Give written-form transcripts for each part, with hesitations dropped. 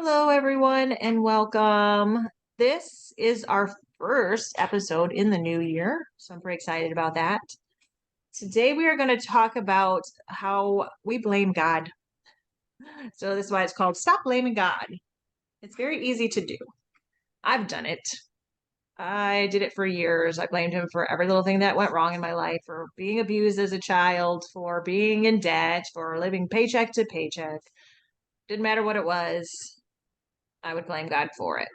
Hello, everyone, and welcome. This is our first episode in the new year, so I'm pretty excited about that. Today, we are going to talk about how we blame God. So, this is why it's called Stop Blaming God. It's very easy to do. I've done it. I did it for years. I blamed him for every little thing that went wrong in my life, for being abused as a child, for being in debt, for living paycheck to paycheck. Didn't matter what it was, I would blame God for it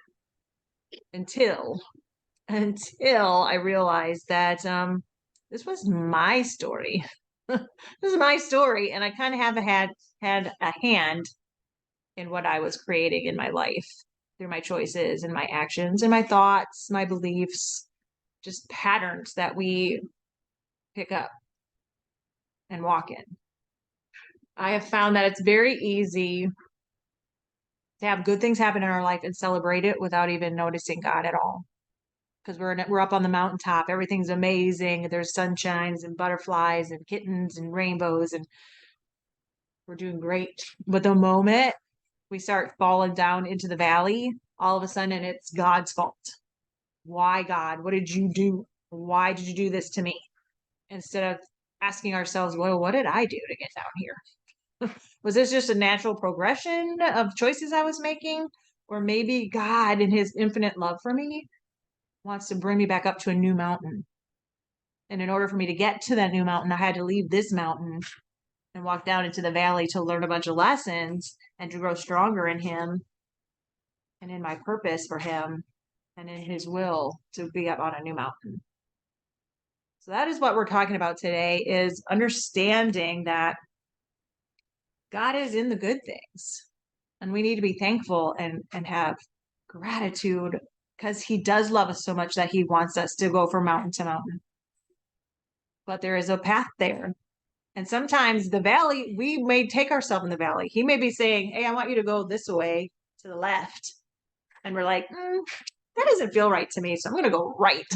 until I realized that this was my story. This is my story, and I kind of have had a hand in what I was creating in my life through my choices and my actions and my thoughts, my beliefs, just patterns that we pick up and walk in. I have found that it's very easy to have good things happen in our life and celebrate it without even noticing God at all. Because we're up on the mountaintop. Everything's amazing. There's sunshines and butterflies and kittens and rainbows, and we're doing great. But the moment we start falling down into the valley, all of a sudden it's God's fault. Why, God? What did you do? Why did you do this to me? Instead of asking ourselves, well, what did I do to get down here? Was this just a natural progression of choices I was making? Or maybe God, in his infinite love for me, wants to bring me back up to a new mountain. And in order for me to get to that new mountain, I had to leave this mountain and walk down into the valley to learn a bunch of lessons and to grow stronger in him and in my purpose for him and in his will to be up on a new mountain. So that is what we're talking about today, is understanding that God is in the good things. And we need to be thankful and have gratitude because he does love us so much that he wants us to go from mountain to mountain. But there is a path there. And sometimes the valley, we may take ourselves in the valley. He may be saying, hey, I want you to go this way to the left. And we're like, that doesn't feel right to me. So I'm going to go right.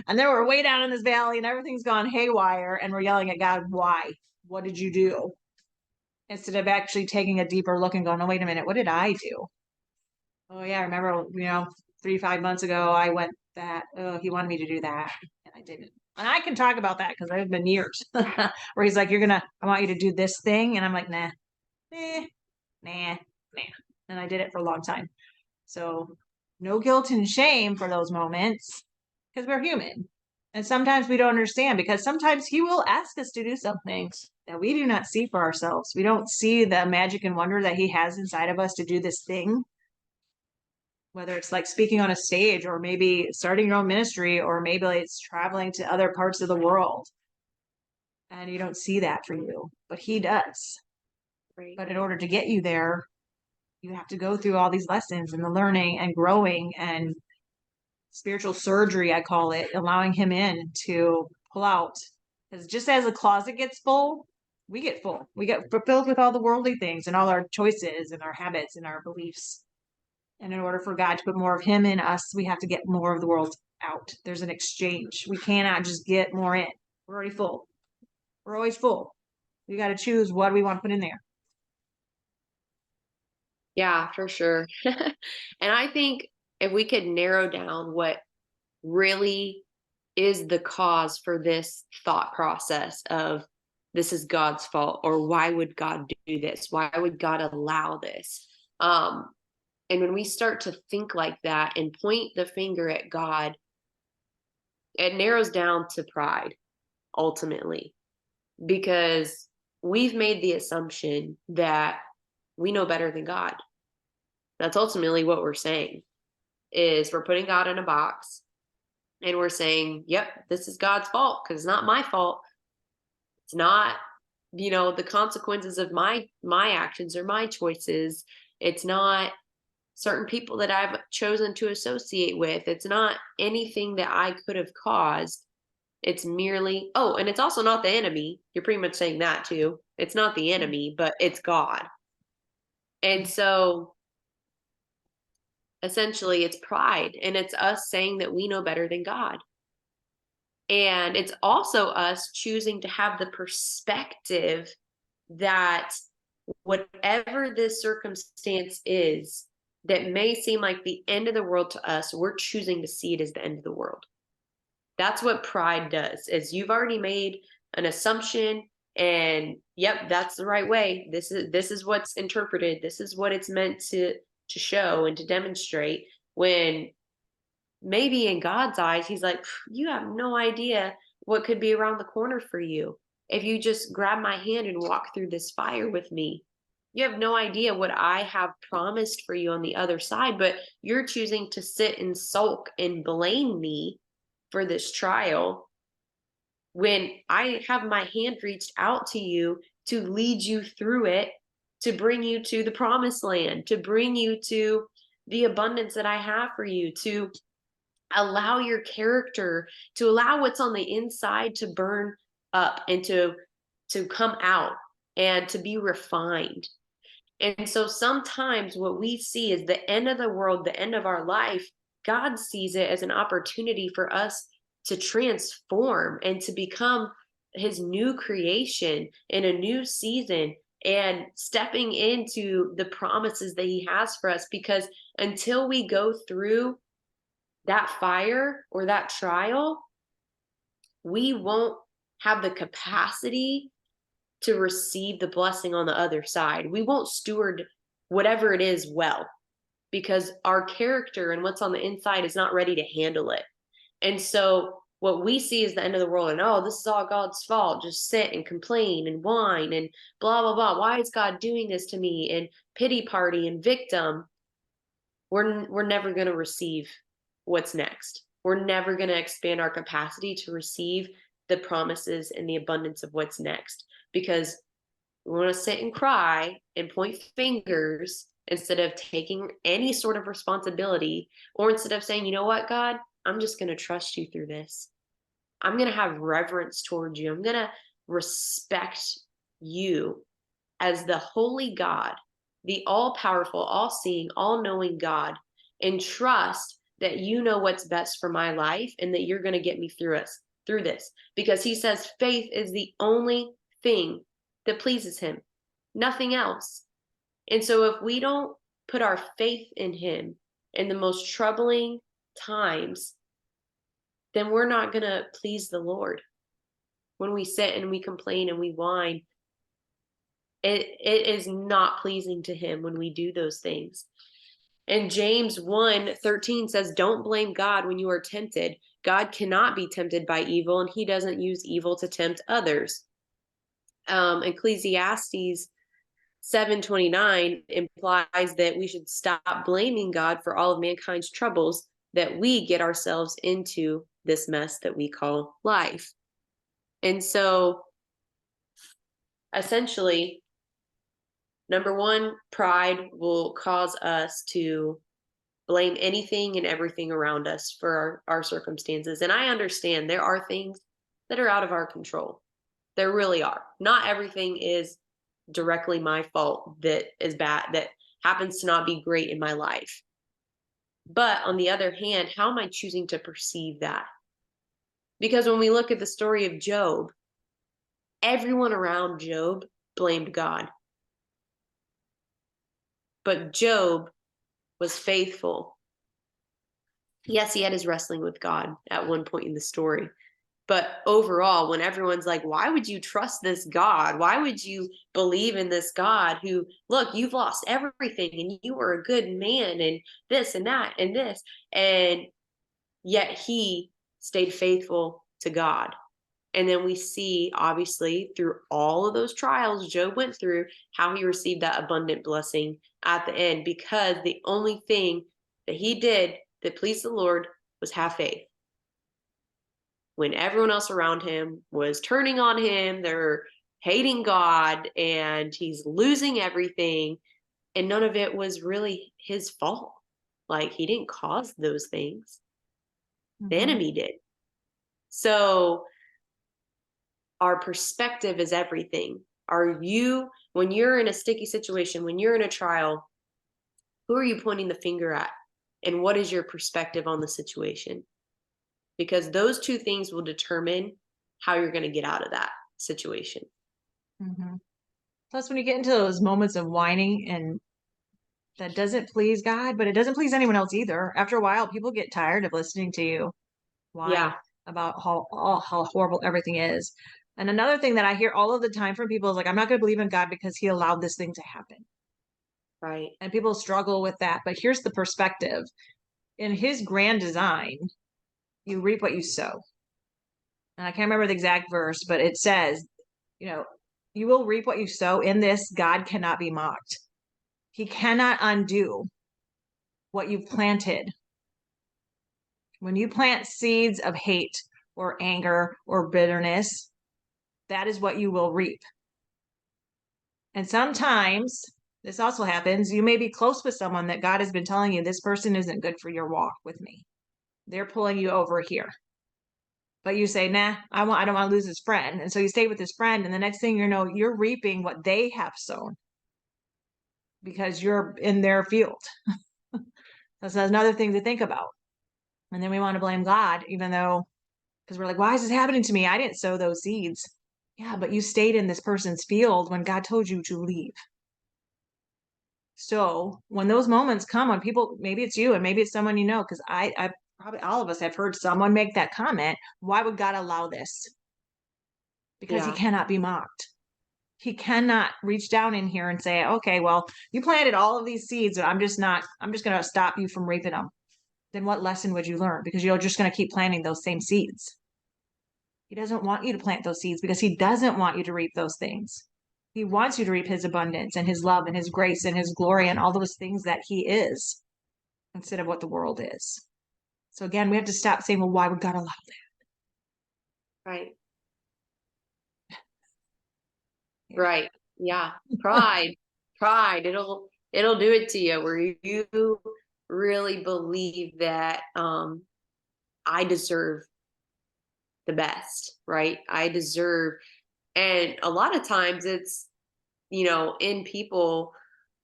And then we're way down in this valley and everything's gone haywire. And we're yelling at God, why? What did you do? Instead of actually taking a deeper look and going, oh, wait a minute, what did I do? Oh, yeah, I remember, 5 months ago, I went that, oh, he wanted me to do that. And I didn't. And I can talk about that because I've been years where he's like, I want you to do this thing. And I'm like, nah, nah. And I did it for a long time. So no guilt and shame for those moments because we're human. And sometimes we don't understand because sometimes he will ask us to do something that we do not see for ourselves. We don't see the magic and wonder that he has inside of us to do this thing, whether it's like speaking on a stage or maybe starting your own ministry or maybe it's traveling to other parts of the world. And you don't see that for you, but he does. Right. But in order to get you there, you have to go through all these lessons and the learning and growing and spiritual surgery, I call it, allowing him in to pull out. Because just as a closet gets full, we get full. We get filled with all the worldly things and all our choices and our habits and our beliefs. And in order for God to put more of him in us, we have to get more of the world out. There's an exchange. We cannot just get more in. We're already full. We're always full. We got to choose what we want to put in there. Yeah, for sure. And I think if we could narrow down what really is the cause for this thought process of this is God's fault, or why would God do this? Why would God allow this? And when we start to think like that and point the finger at God, it narrows down to pride ultimately, because we've made the assumption that we know better than God. That's ultimately what we're saying, is we're putting God in a box and we're saying, yep, this is God's fault because it's not my fault. It's not, the consequences of my actions or my choices. It's not certain people that I've chosen to associate with. It's not anything that I could have caused. It's merely, and it's also not the enemy. You're pretty much saying that too. It's not the enemy, but it's God. And so essentially it's pride, and it's us saying that we know better than God. And it's also us choosing to have the perspective that whatever this circumstance is that may seem like the end of the world to us, we're choosing to see it as the end of the world. That's what pride does, is you've already made an assumption and yep, that's the right way. This is what's interpreted. This is what it's meant to show and to demonstrate, when maybe in God's eyes, he's like, you have no idea what could be around the corner for you. If you just grab my hand and walk through this fire with me, you have no idea what I have promised for you on the other side, but you're choosing to sit and sulk and blame me for this trial when I have my hand reached out to you to lead you through it, to bring you to the promised land, to bring you to the abundance that I have for you, to allow your character, to allow what's on the inside to burn up and to come out and to be refined. And so sometimes what we see is the end of the world, the end of our life. God sees it as an opportunity for us to transform and to become his new creation in a new season and stepping into the promises that he has for us. Because until we go through that fire or that trial, we won't have the capacity to receive the blessing on the other side. We won't steward whatever it is well, because our character and what's on the inside is not ready to handle it. And so what we see is the end of the world, and oh, this is all God's fault. Just sit and complain and whine and blah, blah, blah. Why is God doing this to me? And pity party and victim. We're never going to receive what's next. We're never going to expand our capacity to receive the promises and the abundance of what's next, because we want to sit and cry and point fingers instead of taking any sort of responsibility, or instead of saying, you know what, God, I'm just going to trust you through this. I'm going to have reverence towards you. I'm going to respect you as the holy God, the all-powerful, all-seeing, all-knowing God, and trust that you know what's best for my life and that you're going to get me through this. Because he says faith is the only thing that pleases him, nothing else. And so if we don't put our faith in him in the most troubling times, then we're not going to please the Lord. When we sit and we complain and we whine, it is not pleasing to him when we do those things. And James 1:13 says, don't blame God when you are tempted. God cannot be tempted by evil, and he doesn't use evil to tempt others. Ecclesiastes 7:29 implies that we should stop blaming God for all of mankind's troubles, that we get ourselves into this mess that we call life. And so essentially, number one, pride will cause us to blame anything and everything around us for our circumstances. And I understand there are things that are out of our control. There really are. Not everything is directly my fault that is bad, that happens to not be great in my life. But on the other hand, how am I choosing to perceive that? Because when we look at the story of Job, everyone around Job blamed God. But Job was faithful. Yes, he had his wrestling with God at one point in the story. But overall, when everyone's like, why would you trust this God? Why would you believe in this God who, look, you've lost everything and you were a good man and this and that and this. And yet he stayed faithful to God. And then we see, obviously, through all of those trials Job went through, how he received that abundant blessing at the end, because the only thing that he did that pleased the Lord was have faith. When everyone else around him was turning on him, they're hating God, and he's losing everything, and none of it was really his fault. Like, he didn't cause those things. The enemy did. So our perspective is everything. When you're in a sticky situation, when you're in a trial, who are you pointing the finger at? And what is your perspective on the situation? Because those two things will determine how you're going to get out of that situation. Mm-hmm. Plus, when you get into those moments of whining and that doesn't please God, but it doesn't please anyone else either. After a while, people get tired of listening to you whine Yeah. about how horrible everything is. And another thing that I hear all of the time from people is like, I'm not going to believe in God because he allowed this thing to happen. Right. And people struggle with that. But here's the perspective. In his grand design, you reap what you sow. And I can't remember the exact verse, but it says, you know, you will reap what you sow. In this, God cannot be mocked. He cannot undo what you've planted. When you plant seeds of hate or anger or bitterness, that is what you will reap. And sometimes this also happens. You may be close with someone that God has been telling you this person isn't good for your walk with me. They're pulling you over here. But you say, nah, I don't want to lose this friend. And so you stay with this friend. And the next thing you know, you're reaping what they have sown because you're in their field. That's another thing to think about. And then we want to blame God, even though, because we're like, why is this happening to me? I didn't sow those seeds. Yeah, but you stayed in this person's field when God told you to leave. So when those moments come, when people, maybe it's you and maybe it's someone you know, because I probably all of us have heard someone make that comment. Why would God allow this? Because he Yeah. cannot be mocked. He cannot reach down in here and say, okay, well, you planted all of these seeds, but I'm just going to stop you from reaping them. Then what lesson would you learn? Because you're just going to keep planting those same seeds. He doesn't want you to plant those seeds because he doesn't want you to reap those things. He wants you to reap his abundance and his love and his grace and his glory and all those things that he is instead of what the world is. So again, we have to stop saying, well, why would God allow that? Right. Yeah. Right. Yeah. Pride. Pride. It'll do it to you where you really believe that I deserve the best, right? I deserve, and a lot of times it's, in people,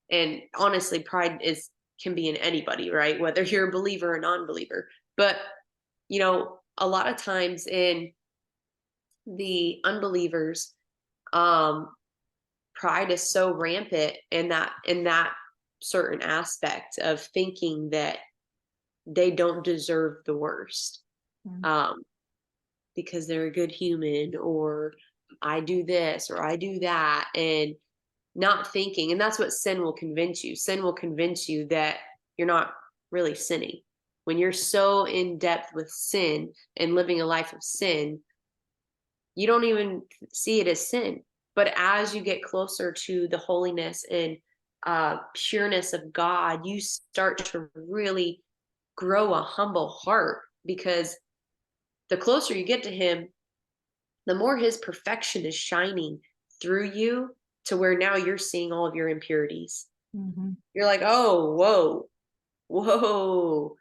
and honestly, pride is can be in anybody, right? Whether you're a believer or non-believer. But, a lot of times in the unbelievers, um, pride is so rampant in that certain aspect of thinking that they don't deserve the worst. Mm-hmm. Because they're a good human, or I do this or I do that, and not thinking. And that's what sin will convince you. Sin will convince you that you're not really sinning. When you're so in depth with sin and living a life of sin, you don't even see it as sin. But as you get closer to the holiness and pureness of God, you start to really grow a humble heart, because the closer you get to him, the more his perfection is shining through you, to where now you're seeing all of your impurities. Mm-hmm. You're like, oh, whoa, whoa.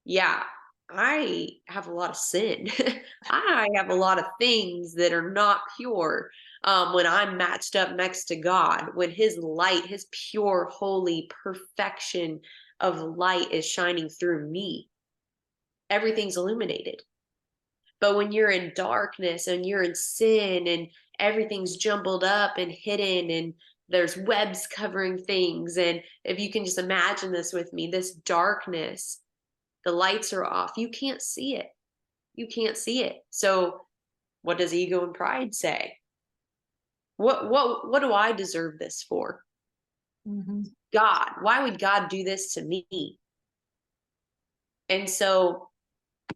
Yeah, I have a lot of sin. I have a lot of things that are not pure. When I'm matched up next to God, when his light, his pure, holy perfection of light is shining through me, everything's illuminated. But when you're in darkness and you're in sin and everything's jumbled up and hidden and there's webs covering things, and if you can just imagine this with me, this darkness, the lights are off, you can't see it. You can't see it. So what does ego and pride say? What do I deserve this for? Mm-hmm. God, why would God do this to me? And so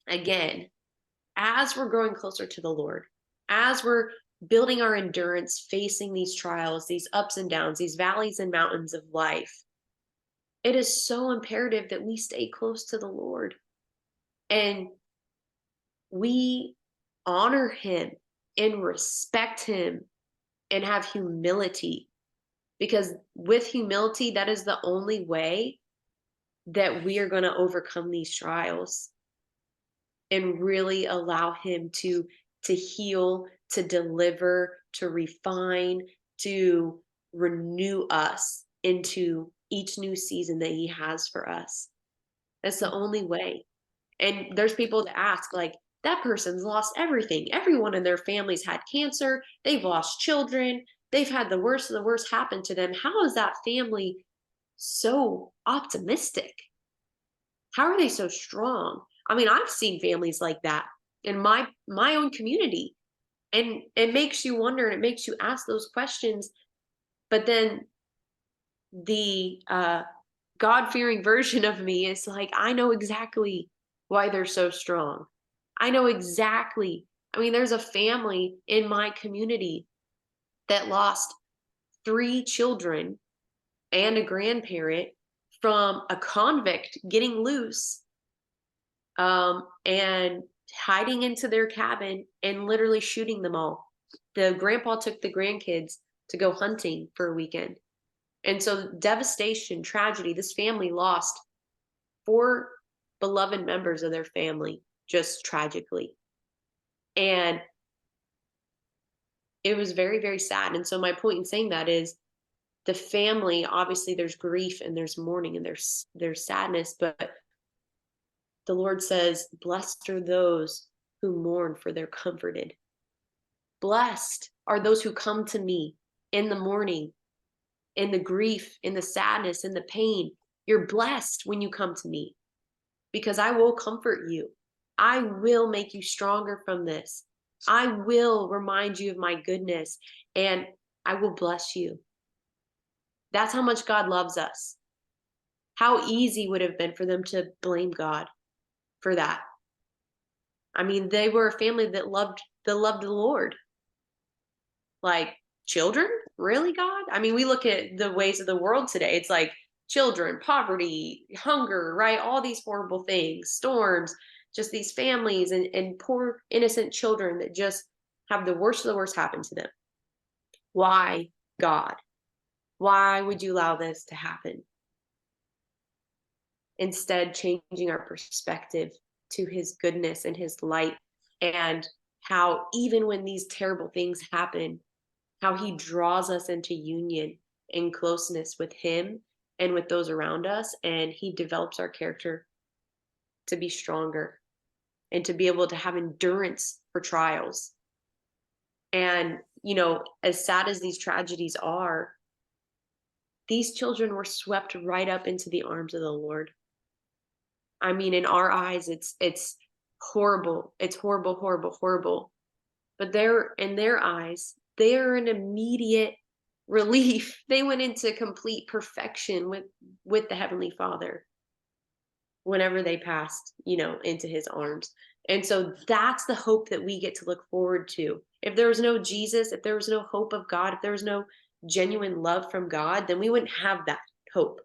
again, as we're growing closer to the Lord, as we're building our endurance, facing these trials, these ups and downs, these valleys and mountains of life, it is so imperative that we stay close to the Lord and we honor him and respect him and have humility. Because with humility, that is the only way that we are going to overcome these trials and really allow him to heal, to deliver, to refine, to renew us into each new season that he has for us. That's the only way. And there's people that ask, like, that person's lost everything. Everyone in their family's had cancer. They've lost children. they've had the worst of the worst happen to them. How is that family so optimistic? How are they so strong? I mean, I've seen families like that in my own community, and it makes you wonder and it makes you ask those questions. But then the God-fearing version of me is like, I know exactly why they're so strong. I know exactly. I mean, there's a family in my community that lost 3 children and a grandparent from a convict getting loose, and hiding into their cabin and literally shooting them all. The grandpa took the grandkids to go hunting for a weekend. And so devastation, tragedy, this family lost 4 beloved members of their family just tragically. And it was very, very sad. And so my point in saying that is the family, obviously there's grief and there's mourning and there's sadness, but the Lord says, blessed are those who mourn, for they're comforted. Blessed are those who come to me in the morning, in the grief, in the sadness, in the pain. You're blessed when you come to me, because I will comfort you. I will make you stronger from this. I will remind you of my goodness, and I will bless you. That's how much God loves us. How easy would it have been for them to blame God for that? I mean, they were a family that loved the Lord. Like, children? Really, God? I mean, we look at the ways of the world today. It's like children, poverty, hunger, right? All these horrible things, storms, just these families and poor innocent children that just have the worst of the worst happen to them. Why, God? Why would you allow this to happen? Instead, changing our perspective to his goodness and his light, and how even when these terrible things happen, how he draws us into union and closeness with him and with those around us, and he develops our character to be stronger and to be able to have endurance for trials. And, you know, as sad as these tragedies are, these children were swept right up into the arms of the Lord. I mean, in our eyes, it's horrible. It's horrible, horrible, horrible. But they're in their eyes, they're an immediate relief. They went into complete perfection with the Heavenly Father whenever they passed, you know, into his arms. And so that's the hope that we get to look forward to. If there was no Jesus, if there was no hope of God, if there was no genuine love from God, then we wouldn't have that hope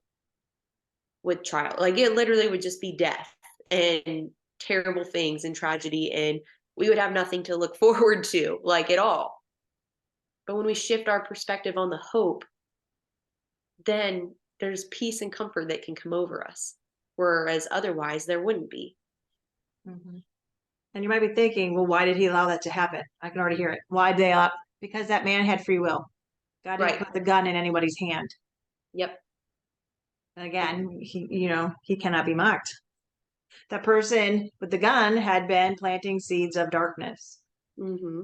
with trial. Like, it literally would just be death and terrible things and tragedy, and we would have nothing to look forward to, like, at all. But when we shift our perspective on the hope, then there's peace and comfort that can come over us, whereas otherwise there wouldn't be. Mm-hmm. And you might be thinking, well, why did he allow that to happen? I can already hear it. Why did they allow? Because that man had free will. God didn't Right. put the gun in anybody's hand. Yep. And again, he cannot be mocked. That person with the gun had been planting seeds of darkness. Mm-hmm.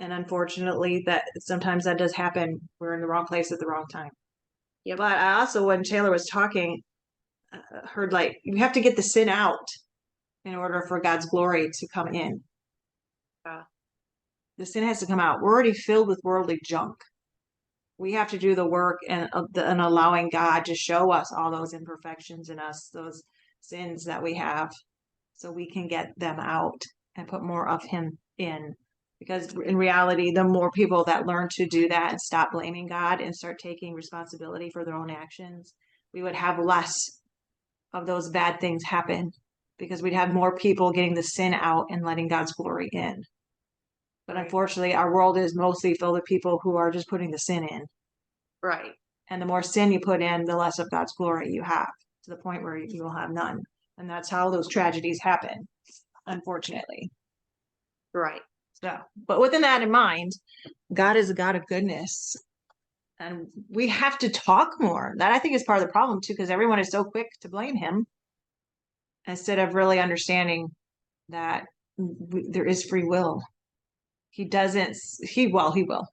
And unfortunately, that sometimes that does happen. We're in the wrong place at the wrong time. Yep. But I also, when Taylor was talking, heard like, you have to get the sin out in order for God's glory to come in. The sin has to come out. We're already filled with worldly junk. We have to do the work and allowing God to show us all those imperfections in us, those sins that we have, so we can get them out and put more of him in. Because in reality, the more people that learn to do that and stop blaming God and start taking responsibility for their own actions, we would have less of those bad things happen, because we'd have more people getting the sin out and letting God's glory in. But Right. unfortunately, our world is mostly filled with people who are just putting the sin in. Right. And the more sin you put in, the less of God's glory you have, to the point where you will have none. And that's how those tragedies happen, unfortunately. Right. So, but within that in mind, God is a God of goodness. And we have to talk more. That, I think, is part of the problem too, because everyone is so quick to blame him instead of really understanding that there is free will. He doesn't, he will.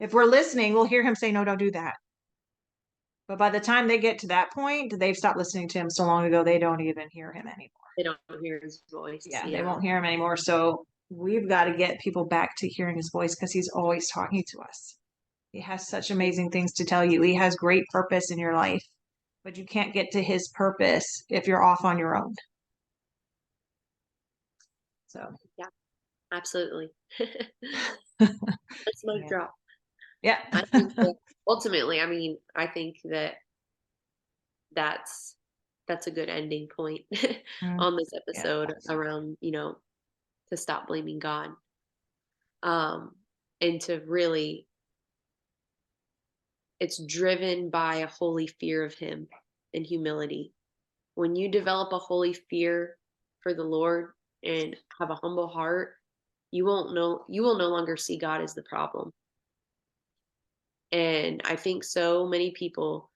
If we're listening, we'll hear him say, no, don't do that. But by the time they get to that point, they've stopped listening to him so long ago, they don't even hear him anymore. They don't hear his voice. Yeah, they won't hear him anymore. So we've got to get people back to hearing his voice because he's always talking to us. He has such amazing things to tell you. He has great purpose in your life, but you can't get to his purpose if you're off on your own. So, Yeah, absolutely. Let's mic yeah. drop. Yeah. I think that ultimately, I mean, I think that that's a good ending point on this Yeah. episode around, to stop blaming God. And to really, it's driven by a holy fear of him and humility. When you develop a holy fear for the Lord and have a humble heart, you will no longer see God as the problem. And I think so many people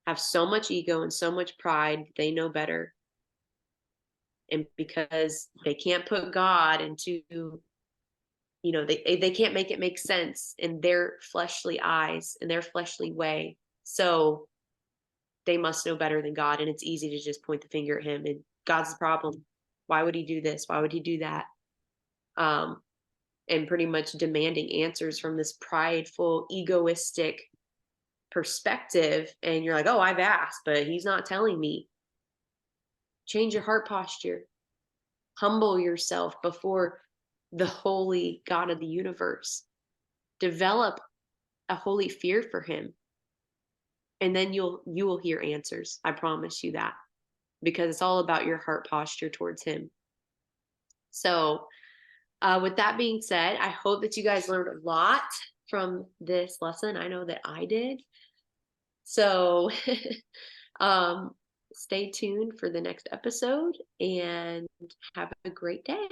have so much ego and so much pride, they know better. And because they can't put God into, they can't make it make sense in their fleshly eyes, in their fleshly way. So they must know better than God. And it's easy to just point the finger at him and God's the problem. Why would he do this? Why would he do that? And pretty much demanding answers from this prideful, egoistic perspective. And you're like, oh, I've asked, but he's not telling me. Change your heart posture. Humble yourself before the holy God of the universe. Develop a holy fear for him. And then you will hear answers. I promise you that. Because it's all about your heart posture towards him. So, with that being said, I hope that you guys learned a lot from this lesson. I know that I did. So, stay tuned for the next episode and have a great day.